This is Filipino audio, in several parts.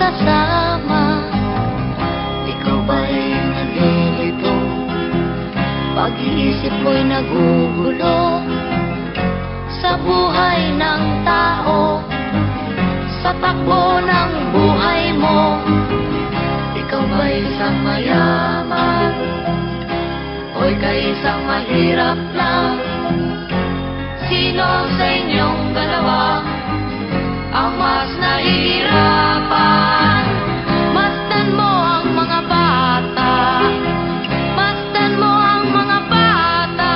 kasama. Ikaw ba'y nalilito? Pag-iisip mo'y nagugulo sa buhay ng tao, sa takbo ng buhay mo. Ikaw ba'y isang mayaman o ika'y isang mahirap lang? Sino sa inyong dalawa ang mas nahihirapan? Masdan mo ang mga bata, masdan mo ang mga bata.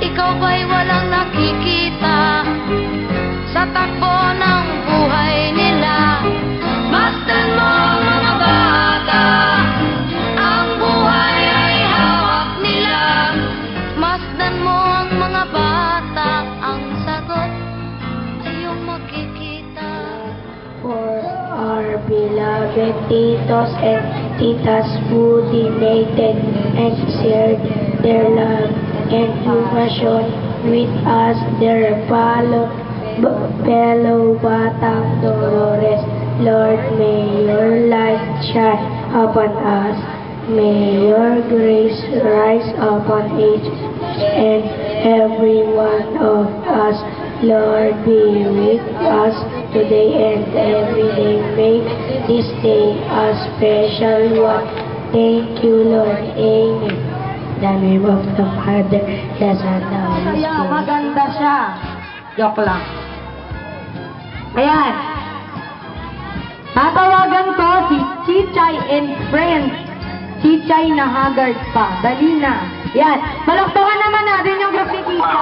Ikaw ba'y walang nakikita sa takbo ng buhay nila? Masdan mo ang mga bata, ang buhay ay hawak nila. Masdan mo ang mga bata, ang sagot ay iyong makikita. For our beloved titos and titas who donated and shared their love and compassion with us, their fellow Batang Dolores, Lord, may your light shine upon us. May your grace rise upon each and every one of us. Lord, be with us today and every day. Make this day a special one. Thank you, Lord. Amen. In the name of the Father, the Son, and the Holy Kaya Spirit. maganda siya. Joke lang. Ayan. Tatawagan ko si Chichay and Friends. Chichay na haggard pa. Dali na. Yan. Malakpakan naman natin yung group ni Tita.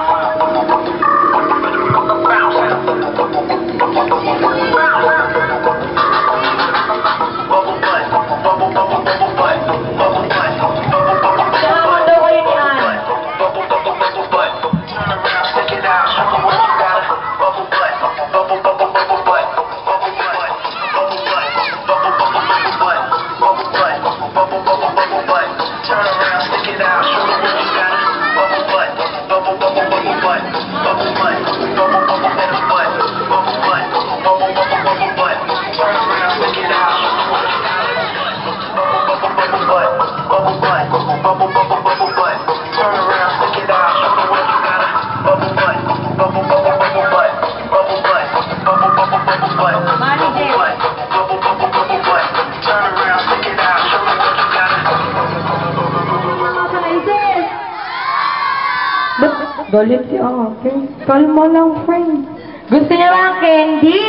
Galit si Ate. Kalma lang, friend. Gusto niyo ba ang candy?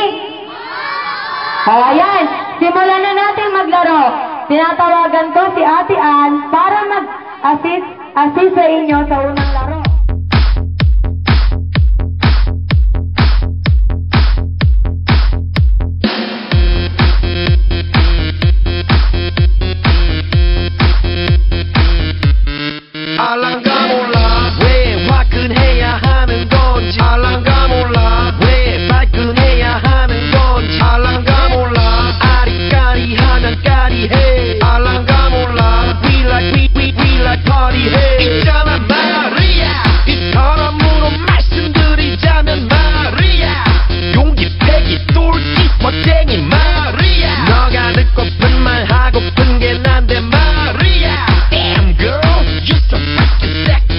Kaya yan, simulan na natin maglaro. Tinatawagan ko si Ate Ann para mag-assist sa inyo sa unang laro. 알랑가 몰라 왜 화끈해야 하는 건지 알랑가 몰라 왜 발끈해야 하는 건지 알랑가 몰라 아리까리하면 까리해 알랑가 몰라 we like party 해 있잖아 마리아 이 사람으로 말씀드리자면 마리아 용기 패기 똘끼 멋쟁이 마리아 너가 듣고픈 말 하고픈 게 난데 마리아 damn girl you're so fucking sexy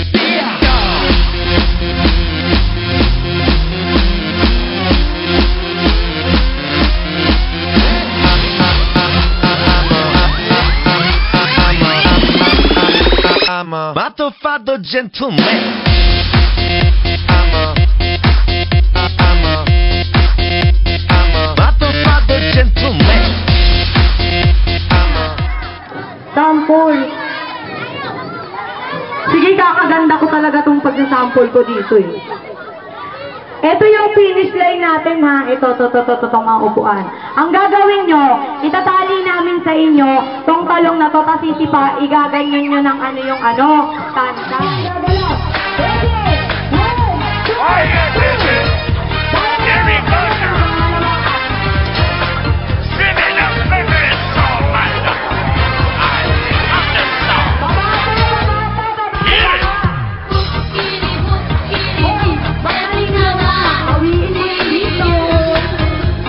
I'm a motherfucker gentleman I'm a motherfucker gentleman Sample. Sige, kakaganda ko talaga tong pagsasample ko dito eh. Ito yung finish line natin ha. Ito mga upuan. Ang gagawin nyo, itatali namin sa inyo tong talong na to, tapos igaganyan nyo ng ano yung ano. Tanda. Gagalaw. Ready? 1, 2, 3. Here we go now. Swimming up, swimming, so my love. I'm the song. Here it is.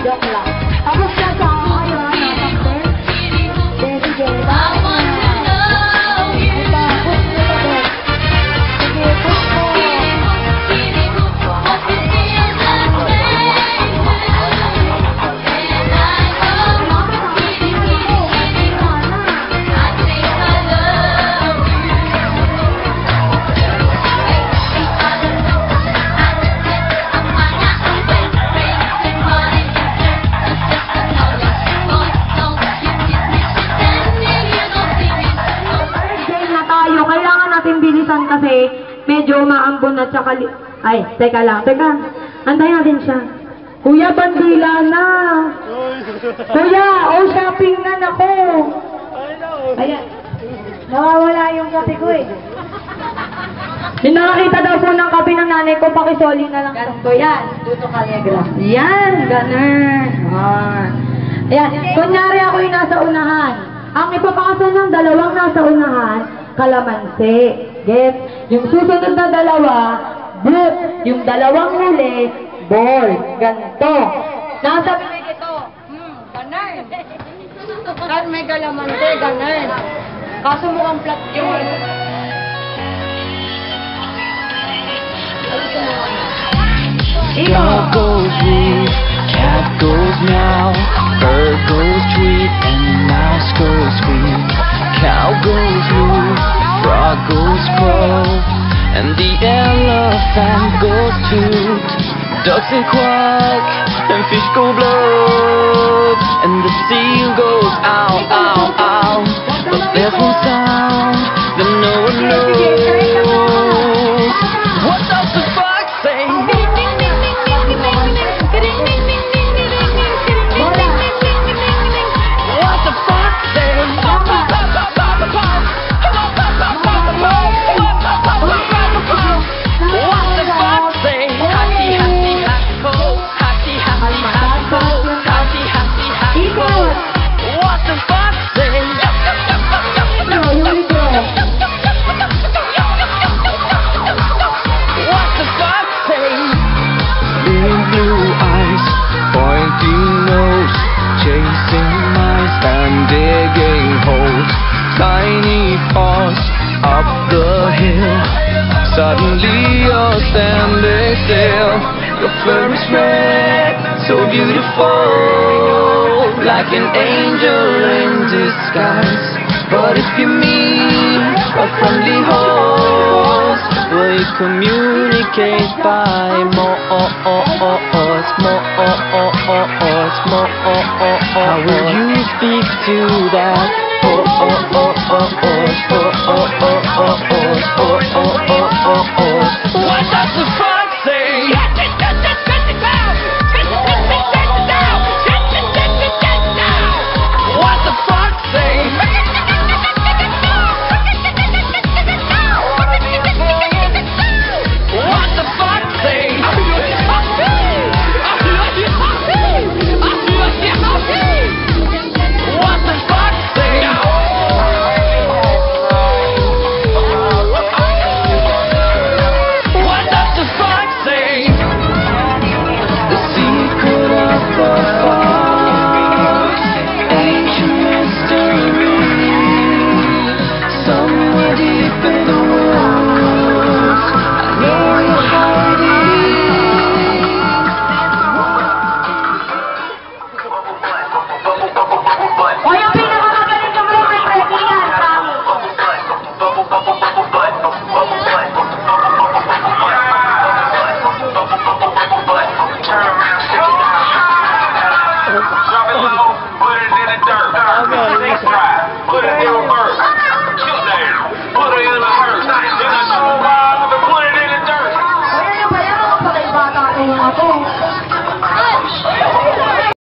Joke lang. Tapos na sa kasi medyo maambon at saka... Ay, teka lang, antayin natin siya. Kuya, bandila na! Kuya, shopping na nako! Ayan, nawawala yung kape ko eh. Yung nakakita daw po ng kape ng nanay ko, pakisoli na lang. Ganun ko yan, Tuto Calegra. Yan, ganun. Ayan, kunyari ako yung nasa unahan. Ang ipapakasal ng dalawang nasa unahan, kalamansi. Get? Yung susunod na dalawa, boot. Yung dalawang huli, ball. Ganto. Nasa bibig ito. Ganun. Kan may kalamansi, ganun. Kaso mukhang flat yun. Dog goes woo, cat goes meow, bird goes tweet, and mouse goes squeak. Cow goes moo, frog goes croak, and the elephant goes toot. Ducks and quack, and fish go blub, and the seal goes ow, ow, ow. But there's one sound that no one knows. What does the fox say? What the fox say? What the fox say? Hatty, hatty, hatty, ho. Hatty, hatty, hatty, ho. Hatty, hatty, hatty, ho. What the fox say? What the fox say? Big blue eyes, pointy nose, chasing mice and digging holes. Tiny paws up the hill. Suddenly you're standing still. Your fur is red, so beautiful, like an angel in disguise. But if you meet a friendly host, will you communicate by more? How will you speak to that? What does the